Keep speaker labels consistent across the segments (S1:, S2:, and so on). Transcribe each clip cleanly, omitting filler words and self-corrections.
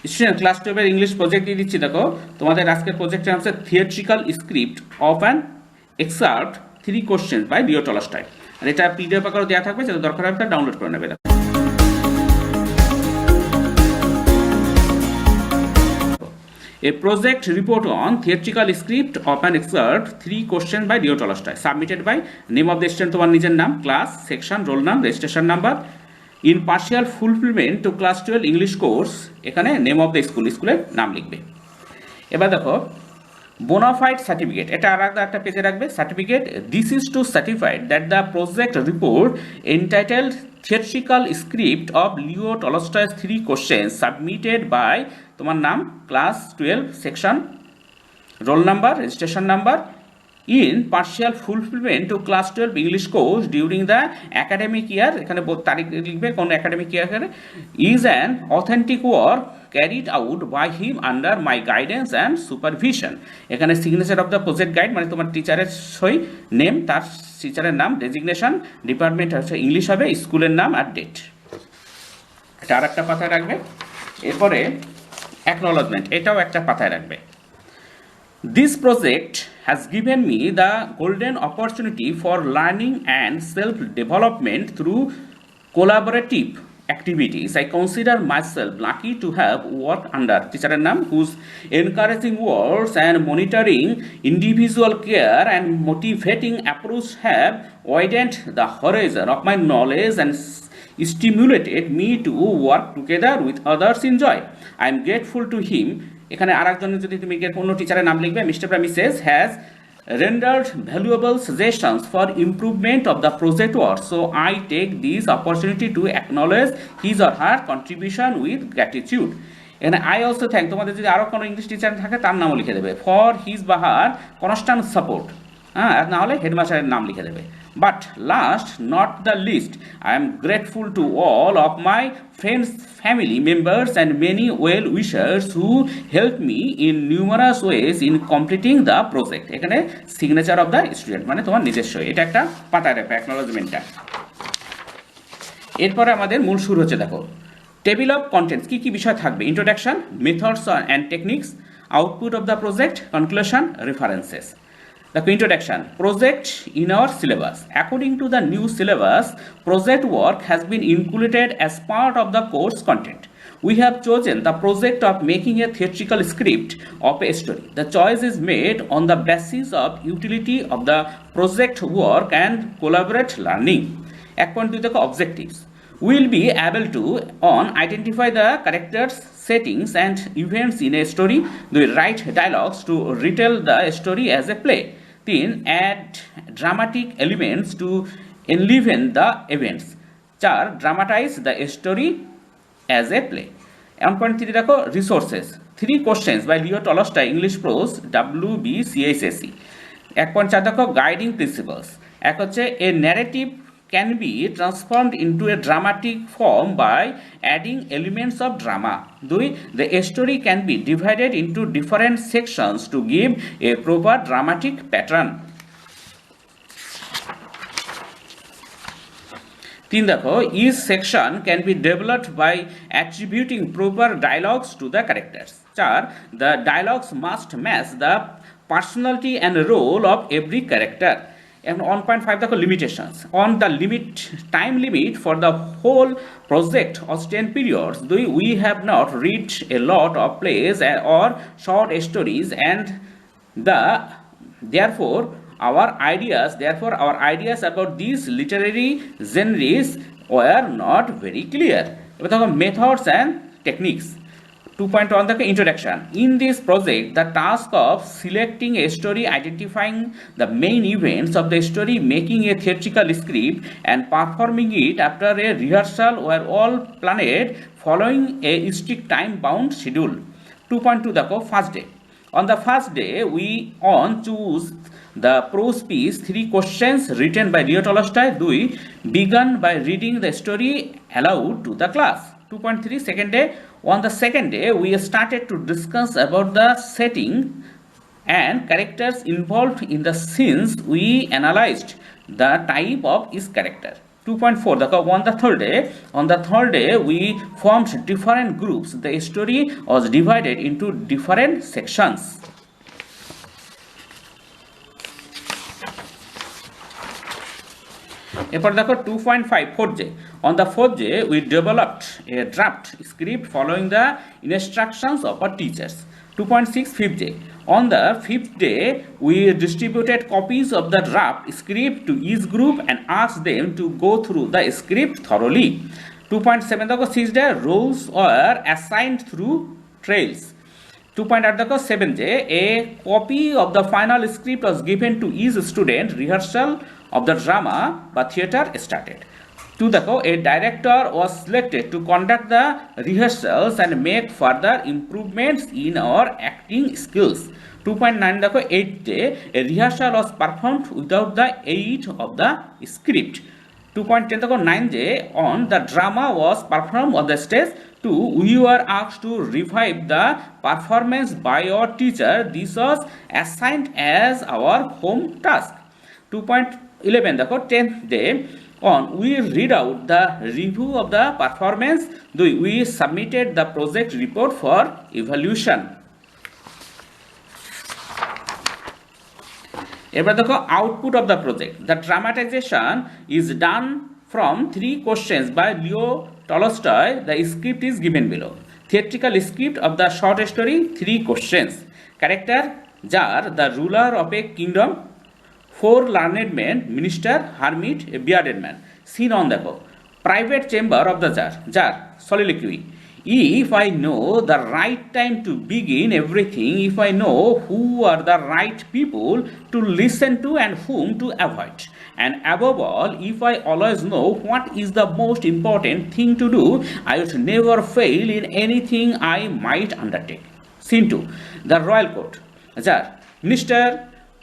S1: Student class 12 এর English project দিয়ে দিচ্ছি। দেখো তোমাদের আজকের প্রজেক্টের হচ্ছে theatrical script of an extract 3 question by Leo Tolstoy. আর এটা পিডিএফ আকারে দেওয়া থাকবে, যেটা দরকার হবে তা ডাউনলোড করে নেবে। A project report on theatrical script of an excerpt 3 questions by Leo Tolstoy, submitted by name of the student তোমার নিজের নাম, ক্লাস, সেকশন, রোল নাম, registration number, in partial fulfilment to class 12 English course. এখানে name of the school, স্কুলের নাম লিখবে। এবার দেখো বোনাফাইড সার্টিফিকেট, এটা আর একটা পেজে রাখবে। Certificate, this is to certified that the project report entitled theatrical script of Leo Tolstoy's 3 question submitted by তোমার নাম, class 12, section, roll number, registration number, in partial fulfilment to class 12 English course during the academic year, এখানে তারিখ লিখবে কোন academic year, is an authentic work carried out by him under my guidance and supervision. এখানে signature of the project guide মানে তোমার টিচারের সই, name, তার টিচারের নাম, ডেজিগনেশন, ডিপার্টমেন্ট হচ্ছে ইংলিশ হবে, স্কুলের নাম আর ডেট। এটা আর একটা পাতায় রাখবে। এরপরে অ্যাকনোলজমেন্ট, এটাও একটা পাতায় রাখবে। This project has given me the golden opportunity for learning and self-development through collaborative activities. I consider myself lucky to have worked under teacher name whose encouraging words and monitoring individual care and motivating approach have widened the horizon of my knowledge and stimulated me to work together with others in joy. I am grateful to him. এখানে আরেকজনের যদি তুমি কোনো টিচারের নাম লিখবে, mister বা Mrs has rendered valuable suggestions for improvement of the project work, so I take this opportunity to acknowledge his or her contribution with gratitude. এখানে আই অলসো থ্যাংক, তোমাদের যদি আরও কোনো ইংলিশ টিচার থাকে তার নামও লিখে দেবে, ফর হিজ বা হার কনস্ট্যান্ট সাপোর্ট, হ্যাঁ, আর না হলে হেডমাস্টারের নাম লিখে দেবে। But last not the list, I am grateful to all of my friends, family members and many well wishers who helped me in numerous ways in completing the project. এখানে signature of the student মানে তোমার নিজস্ব, এটা একটা পাতায় রাখবে অ্যাকনোলজমেন্টটা। এরপরে আমাদের মূল শুরু হচ্ছে। দেখো টেবিল অফ কন্টেন্টস, কি কি বিষয় থাকবে, introduction, methods and techniques, output of the project, conclusion, references. The introduction, project in our syllabus. According to the new syllabus, project work has been included as part of the course content. We have chosen the project of making a theatrical script of a story. The choice is made on the basis of utility of the project work and collaborate learning. 1.2 দেখো objectives. We will be able to identify the characters, settings and events in a story. We write dialogues to retell the story as a play. 3. Add dramatic elements to enliven the events. 4. Dramatize the story as a play. 1.3 দেখো resources. 3 questions by Leo Tolstoy, English prose, WBCSSE. 1.4 দেখো guiding principles. এক হচ্ছে a narrative can be transformed into a dramatic form by adding elements of drama. 2. The story can be divided into different sections to give a proper dramatic pattern. 3 দেখো each section can be developed by attributing proper dialogues to the characters. 4. The dialogues must match the personality and role of every character. And 1.5 দেখো limitations. On the time limit for the whole project of 10 periods, we have not read a lot of plays or short stories, and therefore our ideas about these literary genres were not very clear. এবার দেখো methods and techniques. 2.1 the introduction. In this project, the task of selecting a story, identifying the main events of the story, making a theatrical script and performing it after a rehearsal were all planned following a strict time-bound schedule. 2.2 the first day. On the first day, we choose the prose piece 3 questions written by Leo Tolstoy. We began by reading the story aloud to the class. 2.3 second day. On the second day, we started to discuss about the setting and characters involved in the scenes. We analyzed the type of each character. 2.4 দেখো on the third day we formed different groups. The story was divided into different sections. এরপর দেখো 2.5 4th day. On the 4th day we developed a draft script following the instructions of our teachers. 2.6 5th day. On the 5th day we distributed copies of the draft script to each group and asked them to go through the script thoroughly. 2.7 দেখো 6th day roles were assigned through trails. 2.8 দেখো 7th day a copy of the final script was given to each student. Rehearsal of the drama বা theatre started. 2 দেখো a director was selected to conduct the rehearsals and make further improvements in our acting skills. 2.9 দেখো 8th day a rehearsal was performed without the aid of the script. 2.10 দেখো 9th day on the drama was performed on the stage. 2 we were asked to revive the performance by our teacher. This was assigned as our home task. 2.11 দেখো 10th day on we read out the review of the performance. We submitted the project report for evaluation. এবার দেখো output of the project. The dramatization is done from 3 questions by Leo Tolstoy. The script is given below. Theatrical script of the short story 3 questions. Character Jar, the ruler of a kingdom. 4 learned men, minister, hermit, a bearded man. Scene on দেখো private chamber of the jar soliloquy. If I know the right time to begin everything, if I know who are the right people to listen to and whom to avoid, and above all, if I always know what is the most important thing to do, I would never fail in anything I might undertake. Scene 2 the royal court. Jar, minister,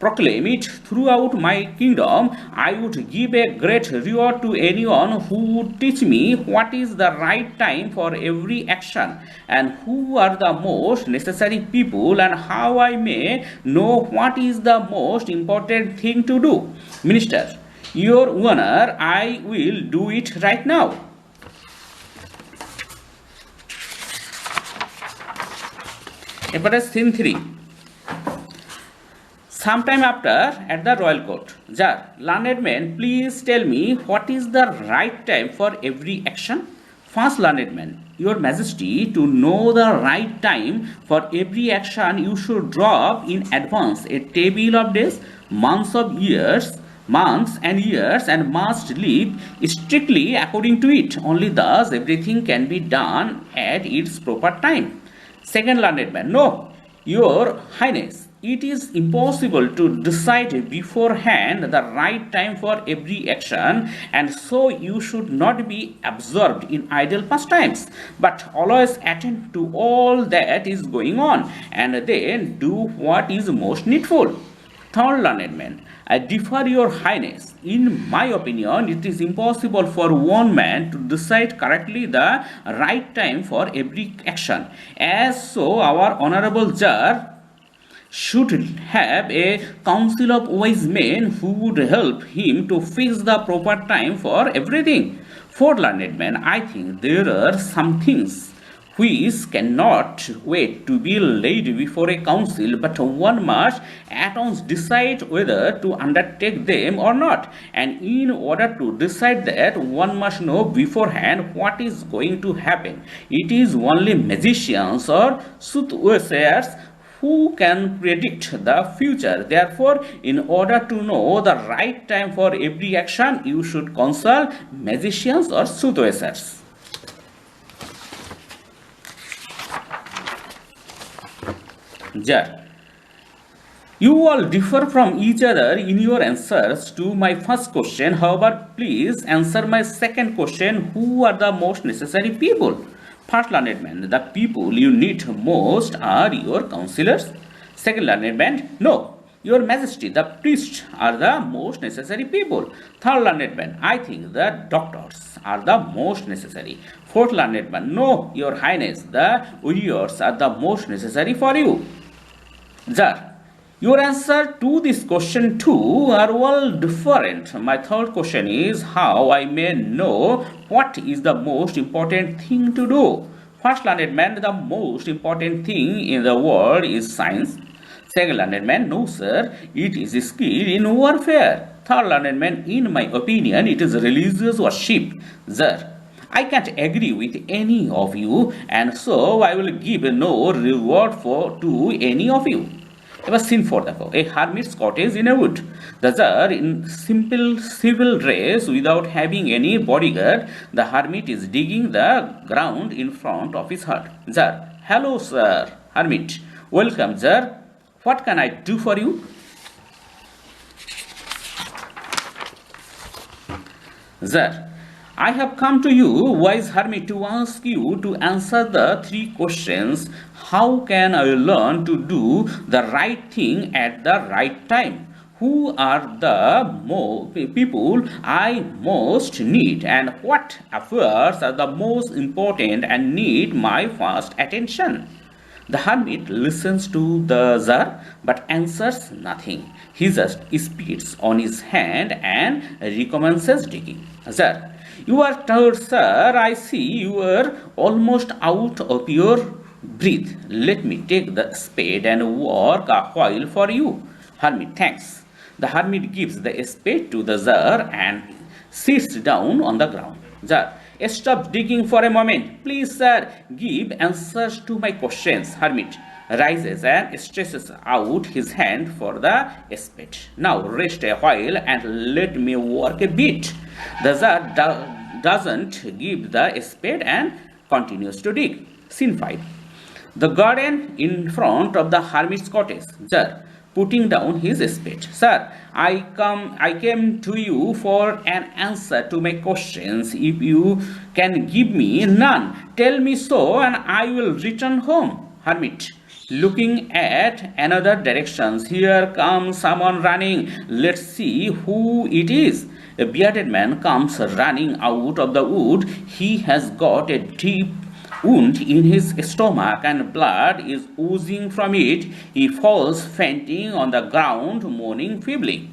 S1: proclaim it throughout my kingdom. I would give a great reward to anyone who would teach me what is the right time for every action and who are the most necessary people and how I may know what is the most important thing to do. Minister, your honor, I will do it right now. এবারে scene 3. Sometime after, at the royal court, Jar, learned man, please tell me what is the right time for every action. First learned man, your majesty, to know the right time for every action, you should draw up in advance a table of days, months and years, and must live strictly according to it. Only thus everything can be done at its proper time. Second learned man, no, your highness, it is impossible to decide beforehand the right time for every action, and so you should not be absorbed in idle pastimes, but always attend to all that is going on, and then do what is most needful. Third learned man, I defer your highness. In my opinion, it is impossible for one man to decide correctly the right time for every action. As so, our honorable Jar should have a council of wise men who would help him to fix the proper time for everything. Fourth learned man, I think there are some things which cannot wait to be laid before a council, but one must at once decide whether to undertake them or not. And in order to decide that, one must know beforehand what is going to happen. It is only magicians or soothsayers who can predict the future. Therefore, in order to know the right time for every action, you should consult magicians or soothsayers. Jar, you all differ from each other in your answers to my first question. However, please answer my second question. Who are the most necessary people? First learned man, the people you need most are your counselors. Second learned man, no, your majesty, the priests are the most necessary people. Third learned man, I think the doctors are the most necessary. Fourth learned man, no, your highness, the warriors are the most necessary for you. Jar, Your answer to this question too are all different. My third question is how I may know what is the most important thing to do. First learned man, the most important thing in the world is science. Second learned man, no sir, it is a skill in warfare. Third learned man, in my opinion, it is religious worship. Sir, I can't agree with any of you, and so I will give no reward to any of you. এবার scene four দেখো a hermit's cottage in a wood the czar in simple civil dress without having any bodyguard the hermit is digging the ground in front of his hut czar hello sir hermit welcome czar what can I do for you czar I have come to you, wise hermit, to ask you to answer the three questions. How can I learn to do the right thing at the right time? Who are the people I most need, and what affairs are the most important and need my first attention? The hermit listens to the Tsar but answers nothing. He just spits on his hand and recommences digging. Tsar, you are tired, sir. I see you are almost out of your breath. Let me take the spade and work a while for you. Hermit, thanks. The hermit gives the spade to the Tsar and sits down on the ground. Tsar, stop digging for a moment. Please, sir, give answers to my questions. Hermit rises and stretches out his hand for the spade. Now rest a while and let me work a bit. The Tsar doesn't give the spade and continues to dig. Scene 5. The garden in front of the hermit's cottage. Tsar, putting down his spade. Sir, I came to you for an answer to my questions. If you can give me none, tell me so and I will return home. Hermit, looking at another direction. Here comes someone running. Let's see who it is. A bearded man comes running out of the wood. He has got a deep wound in his stomach and blood is oozing from it. He falls fainting on the ground, moaning feebly.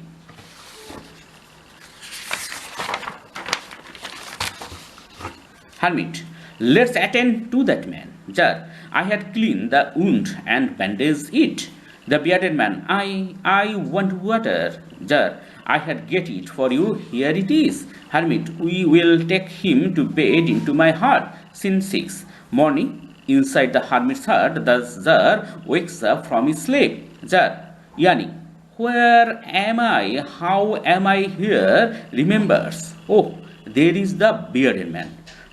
S1: Hermit, let's attend to that man. Jar, I had cleaned the wound and bandaged it. The bearded man, I want water. Jar, I had get it for you. Here it is. Hermit, we will take him to bed into my hut. Scene 6. Morning, inside the hermit's hut, the Tsar wakes up from his sleep. Tsar, yawning, where am I? How am I here? Remembers. Oh, there is the bearded man.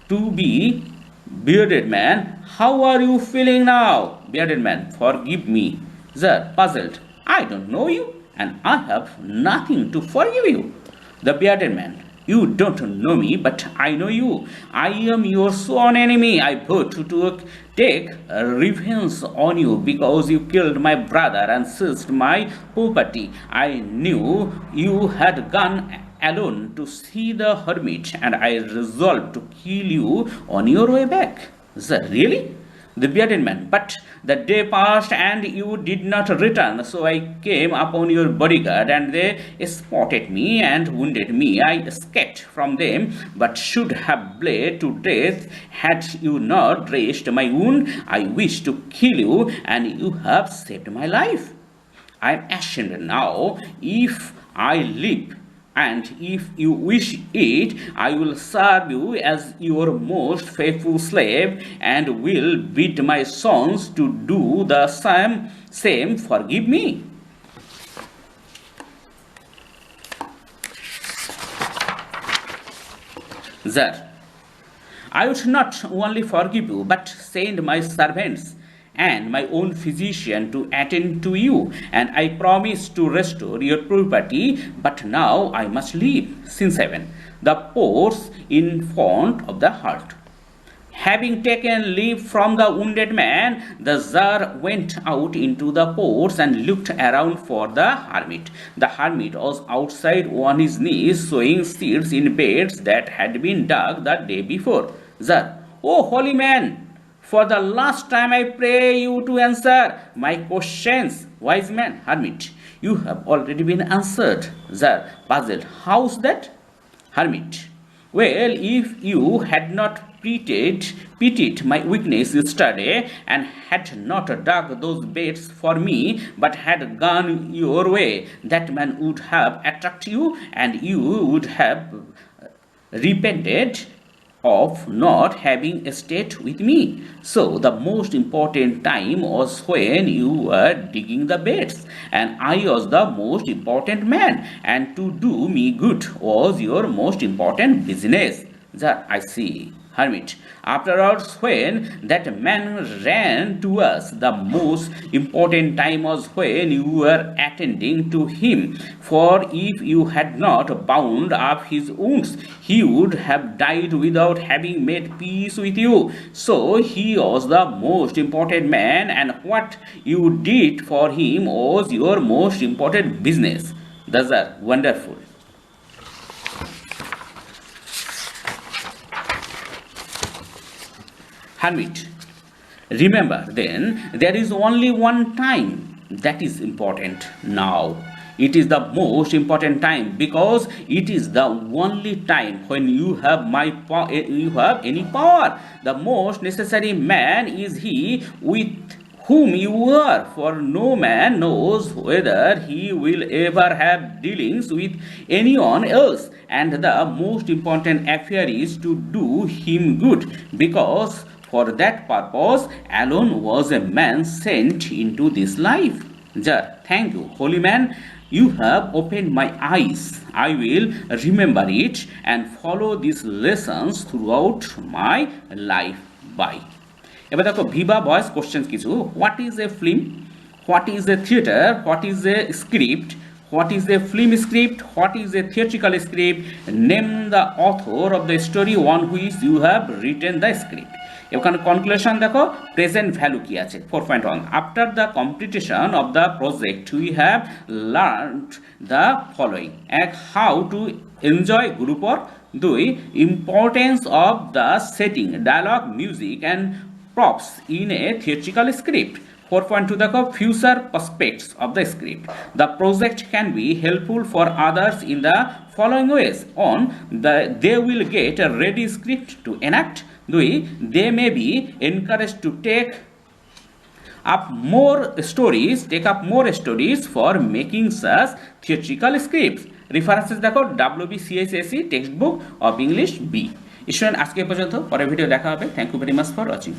S1: To be bearded man, how are you feeling now? Bearded man, forgive me. Tsar, puzzled, I don't know you and I have nothing to forgive you. The bearded man, you don't know me, but I know you. I am your sworn enemy. I vow to take revenge on you because you killed my brother and seized my property. I knew you had gone alone to see the hermit, and I resolved to kill you on your way back. Sir, really? The bearded man, but the day passed and you did not return, so I came upon your bodyguard and they spotted me and wounded me. I escaped from them, but should have bled to death had you not dressed my wound. I wish to kill you and you have saved my life. I am ashamed now. If I live and if you wish it, I will serve you as your most faithful slave and will bid my sons to do the same. Forgive me. Tsar, I would not only forgive you, but send my servants and my own physician to attend to you, and I promise to restore your property, but now I must leave. Scene 7. The porch in front of the hut. Having taken leave from the wounded man, the Tsar went out into the porch and looked around for the hermit. The hermit was outside on his knees sowing seeds in beds that had been dug the day before. Tsar, oh holy man, For the last time, I pray you to answer my questions, wise man, hermit. You have already been answered. Sir, puzzled. How's that? Hermit. Well, if you had not pitied my weakness yesterday and had not dug those beds for me, but had gone your way, that man would have attacked you, and you would have repented of not having stayed with me. So the most important time was when you were digging the beds, and I was the most important man, and to do me good was your most important business. That I see. Hermit. Afterwards, when that man ran to us, the most important time was when you were attending to him. For if you had not bound up his wounds, he would have died without having made peace with you. So he was the most important man, and what you did for him was your most important business. Those are wonderful. Hermit. Remember then, there is only one time that is important now. It is the most important time because it is the only time when you have you have any power. The most necessary man is he with whom you are, for no man knows whether he will ever have dealings with anyone else, and the most important affair is to do him good, because for that purpose alone was a man sent into this life. Jar, thank you, holy man. You have opened my eyes. I will remember it and follow these lessons throughout my life. Bye. এবার দেখো viva voce questions কিছু। What is a film, what is a theatre, what is a script, what is a film script, what is a theatrical script, name the author of the story one which you have written the script. এখানে conclusion দেখো, present value কি আছে 4.1। After the completion of the project we have learned the following. এক, how to enjoy group work. 2, importance of the setting, dialogue, music and props in a theatrical script. 4.2 দেখো, future prospects of the script. The project can be helpful for others in the following ways. On they will get a ready script to enact. 2, they may be encouraged to take up more stories for making such theatrical scripts. References দেখো, WBCSSE textbook of English B. Student, আজকে পর্যন্ত, পরের video দেখা হবে। Thank you very much for watching.